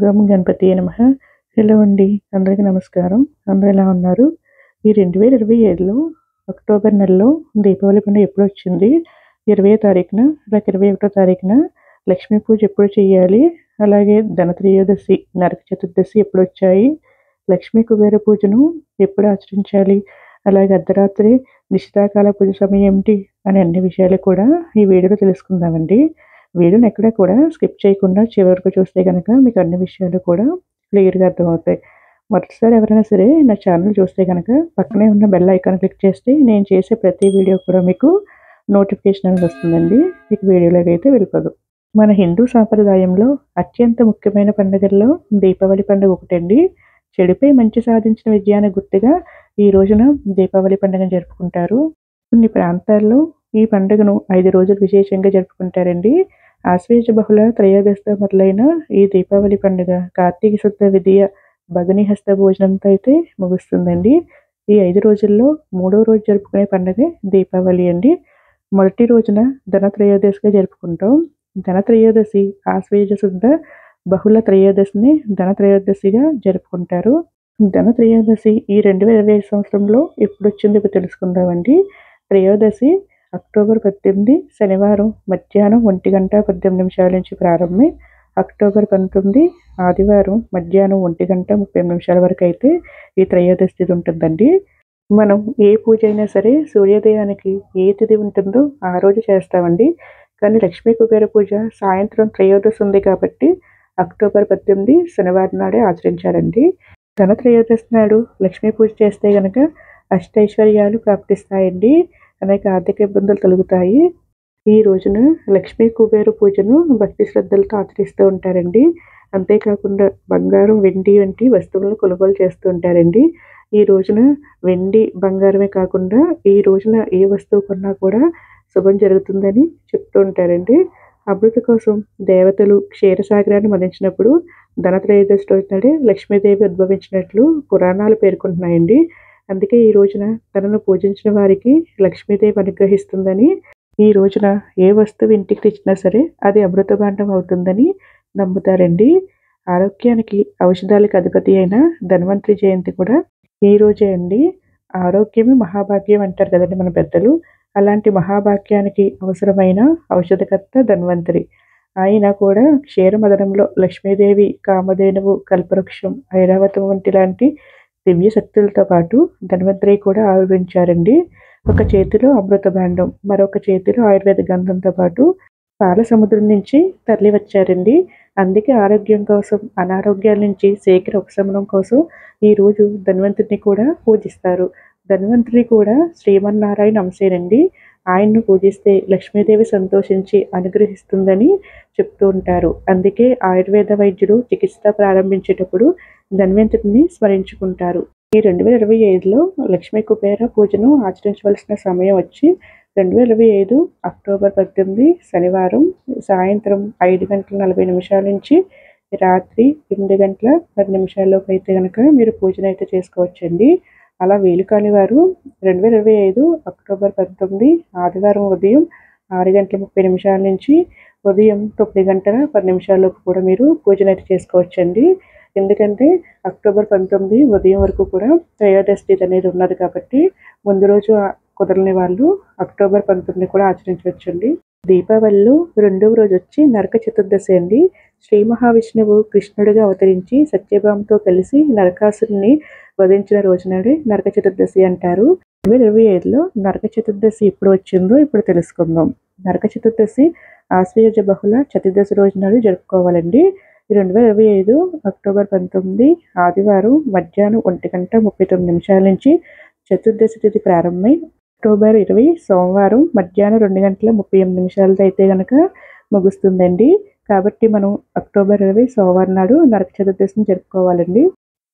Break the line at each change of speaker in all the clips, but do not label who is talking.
గం గణపతియే నమః. హలో అండి. అందరికీ నమస్కారం. అందరూ ఎలా ఉన్నారు? ఈ 2025లో అక్టోబర్ నెలలో దీపావళి పండుగ ఎప్పుడొచ్చింది? 20వ తారీఖున, లేక 21వ తారీఖున లక్ష్మీ పూజ ఎప్పుడు చేయాలి? అలాగే ధనత్రయోదశి, నరక చతుర్దశి ఎప్పుడొచ్చాయి? లక్ష్మీ కుబేర పూజను ఎప్పుడు ఆచరించాలి? అలాగే అర్ధరాత్రి నిశితాకాల పూజ సమయం ఏమిటి? అనే అన్ని విషయాలు కూడా ఈ వీడియోలో తెలుసుకుందామండి. వీడియోని ఎక్కడా కూడా స్కిప్ చేయకుండా చివరి వరకు చూస్తే గనక మీకు అన్ని విషయాలు కూడా క్లియర్‌గా అర్థమవుతాయి. మొదటిసారి ఎవరైనా సరే నా ఛానల్ చూస్తే గనక పక్కనే ఉన్న బెల్ ఐకాన్ క్లిక్ చేస్తే నేను చేసే ప్రతి వీడియో కూడా మీకు నోటిఫికేషన్ అనేది వస్తుందండి. ఇక వీడియోలోకైతే వెళ్ళిపోదాం. మన హిందూ సాంప్రదాయంలో అత్యంత ముఖ్యమైన పండుగల్లో దీపావళి పండుగ ఒకటండి. చెడుపై మంచి సాధించిన విజయానికి గుర్తుగా ఈ రోజున దీపావళి పండుగను జరుపుకుంటారు. కొన్ని ప్రాంతాల్లో ఈ పండుగను 5 రోజులు విశేషంగా జరుపుకుంటారండి. ఆశ్వేజ బహుళ త్రయోదశితో మొదలైన ఈ దీపావళి పండుగ కార్తీక శుద్ధ విదియ భగిని హస్త భోజనంతో అయితే ముగుస్తుందండి. ఈ 5 రోజుల్లో 3వ రోజు జరుపుకునే పండుగే దీపావళి అండి. మొదటి రోజున ధనత్రయోదశిగా జరుపుకుంటాం. ధనత్రయోదశి ఆశ్వేజ శుద్ధ బహుళ త్రయోదశిని ధనత్రయోదశిగా జరుపుకుంటారు. ధనత్రయోదశి ఈ 2025 సంవత్సరంలో ఎప్పుడొచ్చిందో ఇప్పుడు తెలుసుకుందామండి. త్రయోదశి అక్టోబర్ 18 శనివారం మధ్యాహ్నం 1:18 నుంచి ప్రారంభమై అక్టోబర్ 19 ఆదివారం మధ్యాహ్నం 1:30 వరకు అయితే ఈ త్రయోదశి తిథి ఉంటుందండి. మనం ఏ పూజ అయినా సరే సూర్యోదయానికి ఏ తిథి ఉంటుందో ఆ రోజు చేస్తామండి. కానీ లక్ష్మీ కుబేర పూజ సాయంత్రం త్రయోదశి ఉంది కాబట్టి అక్టోబర్ 18 శనివారం నాడే ఆచరించాలండి. ధనత్రయోదశి నాడు లక్ష్మీ పూజ చేస్తే గనక అష్టైశ్వర్యాలు ప్రాప్తిస్తాయండి. అనేక ఆర్థిక ఇబ్బందులు తొలగుతాయి. ఈ రోజున లక్ష్మీ కుబేర పూజను భక్తి శ్రద్ధలతో ఆచరిస్తూ ఉంటారండి. అంతేకాకుండా బంగారం, వెండి వంటి వస్తువులను కొనుగోలు చేస్తూ ఉంటారండి. ఈ రోజున వెండి, బంగారమే కాకుండా ఈ రోజున ఏ వస్తువు కొన్నా కూడా శుభం జరుగుతుందని చెప్తూ ఉంటారండి. అమృత కోసం దేవతలు క్షీరసాగరాన్ని మదించినప్పుడు ధనత్రయోదశి రోజు నాడే లక్ష్మీదేవి ఉద్భవించినట్లు పురాణాలు పేర్కొంటున్నాయండి. అందుకే ఈ రోజున తనను పూజించిన వారికి లక్ష్మీదేవి అనుగ్రహిస్తుందని, ఈ రోజున ఏ వస్తువు ఇంటికి తెచ్చినా సరే అది అమృత భాండం అవుతుందని నమ్ముతారండి. ఆరోగ్యానికి ఔషధాలకు అధిపతి అయిన ధన్వంతరి జయంతి కూడా ఈ రోజే అండి. ఆరోగ్యమే మహాభాగ్యం అంటారు కదండి మన పెద్దలు. అలాంటి మహాభాగ్యానికి అవసరమైన ఔషధకర్త ధన్వంతరి. ఆయన కూడా క్షీరమదనంలో లక్ష్మీదేవి, కామధేనువు, కల్పవృక్షం, ఐరావతం వంటి లాంటి దివ్య శక్తులతో పాటు ధన్వంతరి కూడా ఆవిర్భవించారండి. ఒక చేతిలో అమృత భాండం, మరొక చేతిలో ఆయుర్వేద గంధంతో పాటు పాల సముద్రం నుంచి తరలి వచ్చారండి. అందుకే ఆరోగ్యం కోసం, అనారోగ్యాల నుంచి శీఘ్ర ఉపశమనం కోసం ఈరోజు ధన్వంతరిని కూడా పూజిస్తారు. ధన్వంతరి కూడా శ్రీమన్నారాయణ అంశేనండి. ఆయన్ను పూజిస్తే లక్ష్మీదేవి సంతోషించి అనుగ్రహిస్తుందని చెప్తూ ఉంటారు. అందుకే ఆయుర్వేద వైద్యులు చికిత్స ప్రారంభించేటప్పుడు ధన్వంతరిని స్మరించుకుంటారు. ఈ 2025లో లక్ష్మీ కుబేర పూజను ఆచరించవలసిన సమయం వచ్చి 2025 అక్టోబర్ 18 శనివారం సాయంత్రం 5:40 నుంచి రాత్రి 8:10 లోపు అయితే కనుక మీరు పూజను అయితే చేసుకోవచ్చండి. అలా వీలు కాని వారు 2025 అక్టోబర్ 19 ఆదివారం ఉదయం 6:30 నుంచి ఉదయం 9:10 లోపు కూడా మీరు పూజను అయితే చేసుకోవచ్చండి. ఎందుకంటే అక్టోబర్ 19 ఉదయం వరకు కూడా త్రయోదశి తిథి అనేది ఉన్నది కాబట్టి ముందు రోజు కుదరని వాళ్ళు అక్టోబర్ 19 కూడా ఆచరించవచ్చండి. దీపావళిలో 2వ రోజు వచ్చి నరక చతుర్దశి అండి. శ్రీ మహావిష్ణువు కృష్ణుడిగా అవతరించి సత్యభామతో కలిసి నరకాసురుని వధించిన రోజు నాడే నరక చతుర్దశి అంటారు. 2025లో నరక చతుర్దశి ఎప్పుడు వచ్చిందో ఇప్పుడు తెలుసుకుందాం. నరక చతుర్దశి ఆశ్వేజ బహుళ చతుర్దశి రోజు నాడు జరుపుకోవాలండి. 2025 అక్టోబర్ 19 ఆదివారం మధ్యాహ్నం 1:39 నుంచి చతుర్దశి తిథి ప్రారంభమై అక్టోబర్ 20 సోమవారం మధ్యాహ్నం 2:38 అయితే కనుక ముగుస్తుందండి. కాబట్టి మనం అక్టోబర్ 20 సోమవారం నాడు నరక చతుర్దశిని జరుపుకోవాలండి.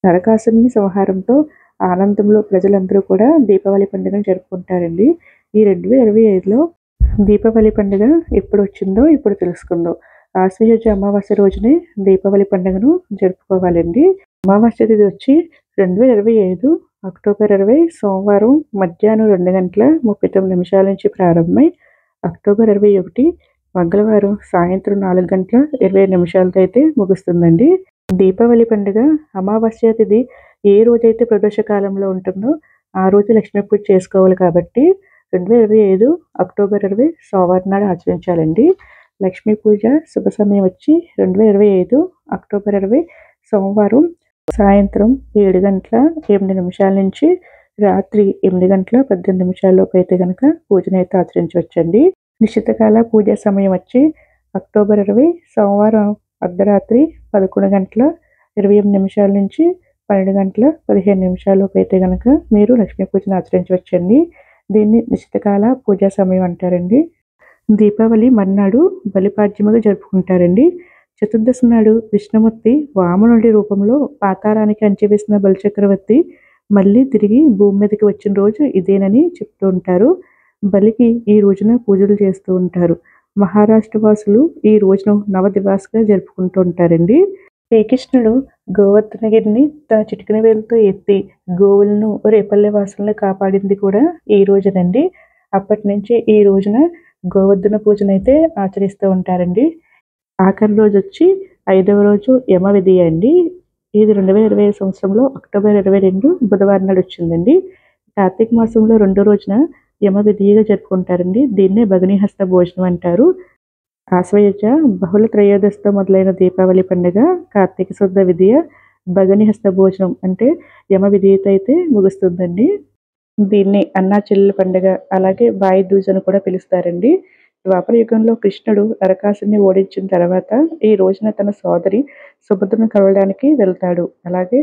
నరకాసురుని సంహారంతో ఆనందంలో ప్రజలందరూ కూడా దీపావళి పండుగను జరుపుకుంటారండి. ఈ 2025లో దీపావళి పండుగ ఎప్పుడు వచ్చిందో ఇప్పుడు తెలుసుకుందాం. ఆశ్వయుజ అమావాస్య రోజునే దీపావళి పండుగను జరుపుకోవాలండి. అమావాస్య తిథి వచ్చి 2025 అక్టోబర్ 20 సోమవారం మధ్యాహ్నం 2:39 నుంచి ప్రారంభమై అక్టోబర్ 21 మంగళవారం సాయంత్రం 4:20 అయితే ముగుస్తుందండి. దీపావళి పండుగ అమావాస్య తిథి ఏ రోజైతే ప్రదోష కాలంలో ఉంటుందో ఆ రోజు లక్ష్మీ పూజ చేసుకోవాలి కాబట్టి 2025 అక్టోబర్ 20 సోమవారం నాడు ఆచరించాలండి. లక్ష్మీ పూజ శుభ సమయం వచ్చి 2025 అక్టోబర్ 20 సోమవారం సాయంత్రం 7 గంటల 8 నిమిషాల నుంచి రాత్రి 8 గంటల 18 నిమిషాల లోపు అయితే కనుక పూజనైతే ఆచరించవచ్చండి. నిశ్చితకాల పూజ సమయం వచ్చి అక్టోబర్ 20 సోమవారం అర్ధరాత్రి 11 గంటల 28 నిమిషాల నుంచి 12 గంటల 15 నిమిషాల లోపు అయితే కనుక మీరు లక్ష్మీ పూజను ఆచరించవచ్చండి. దీన్ని నిశ్చితకాల పూజా సమయం అంటారండి. దీపావళి మర్నాడు బలిపాడ్యముగా జరుపుకుంటారండి. చతుర్దశి నాడు విష్ణుమూర్తి వామనుడి రూపంలో పాతాళానికి అంచెవేసిన బలిచక్రవర్తి మళ్ళీ తిరిగి భూమి మీదకి వచ్చిన రోజు ఇదేనని చెప్తూ ఉంటారు. బలికి ఈ రోజున పూజలు చేస్తూ ఉంటారు. మహారాష్ట్ర వాసులు ఈ రోజును నవదివాస్గా జరుపుకుంటూ ఉంటారండి. శ్రీకృష్ణుడు గోవర్ధనగిరిని తన చిటికిన వేలుతో ఎత్తి గోవులను రేపల్లె వాసులను కాపాడింది కూడా ఈ రోజునండి. అప్పటి నుంచి ఈ రోజున గోవర్ధన పూజనైతే ఆచరిస్తూ ఉంటారండి. ఆఖరి రోజు వచ్చి 5వ రోజు యమ విధియ అండి. ఇది 2025 సంవత్సరంలో అక్టోబర్ 22 బుధవారం నాడు వచ్చిందండి. కార్తీక మాసంలో 2వ రోజున యమ విధియగా జరుపుకుంటారండి. దీన్నే భగినీహస్త భోజనం అంటారు. ఆశ్వయుజ బహుళ త్రయోదశితో మొదలైన దీపావళి పండుగ కార్తీక శుద్ధ విధియ భగినీహస్త భోజనం అంటే యమ విధియతో అయితే ముగుస్తుందండి. దీన్ని అన్నా చెల్లెల పండుగ అలాగే బాయి దూజ్ అని కూడా పిలుస్తారండి. ద్వాపర యుగంలో కృష్ణుడు నరకాసుని ఓడించిన తర్వాత ఈ రోజున తన సోదరి సుభద్రను కలవడానికి వెళ్తాడు. అలాగే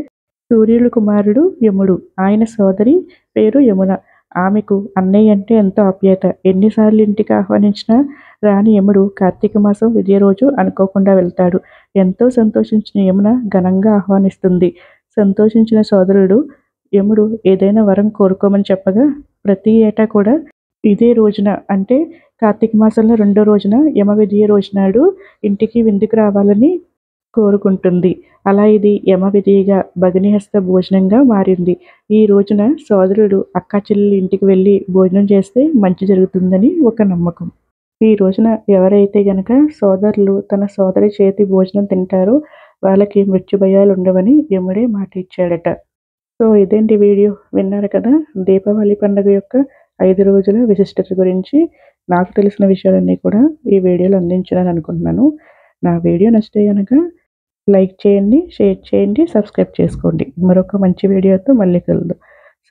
సూర్యుడు కుమారుడు యముడు, ఆయన సోదరి పేరు యమున. ఆమెకు అన్నయ్య అంటే ఎంతో ఆప్యాయత. ఎన్నిసార్లు ఇంటికి ఆహ్వానించినా రాని యముడు కార్తీక మాసం విజయ రోజు అనుకోకుండా వెళ్తాడు. ఎంతో సంతోషించిన యమున ఘనంగా ఆహ్వానిస్తుంది. సంతోషించిన సోదరుడు యముడు ఏదైనా వరం కోరుకోమని చెప్పగా ప్రతి ఏటా కూడా ఇదే రోజున అంటే కార్తీక మాసంలో 2వ రోజున యమ విధియ రోజునాడు ఇంటికి విందుకు రావాలని కోరుకుంటుంది. అలా ఇది యమ విధిగా భగినీహస్త భోజనంగా మారింది. ఈ రోజున సోదరుడు అక్క చెల్లెలు ఇంటికి వెళ్ళి భోజనం చేస్తే మంచి జరుగుతుందని ఒక నమ్మకం. ఈ రోజున ఎవరైతే గనక సోదరులు తన సోదరి చేతి భోజనం తింటారో వాళ్ళకి మృత్యు భయాలు ఉండవని యముడే మాట ఇచ్చాడట. సో ఇదేంటి వీడియో విన్నారు కదా. దీపావళి పండుగ యొక్క 5 రోజుల విశిష్టత గురించి నాకు తెలిసిన విషయాలన్నీ కూడా ఈ వీడియోలో అందించాలని అనుకుంటున్నాను. నా వీడియో నచ్చితే కనుక లైక్ చేయండి, షేర్ చేయండి, సబ్స్క్రైబ్ చేసుకోండి. మరొక మంచి వీడియోతో మళ్ళీ కలుద్దాం.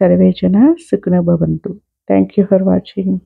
సర్వే జన సుఖినో భవంతు. Thank you for watching.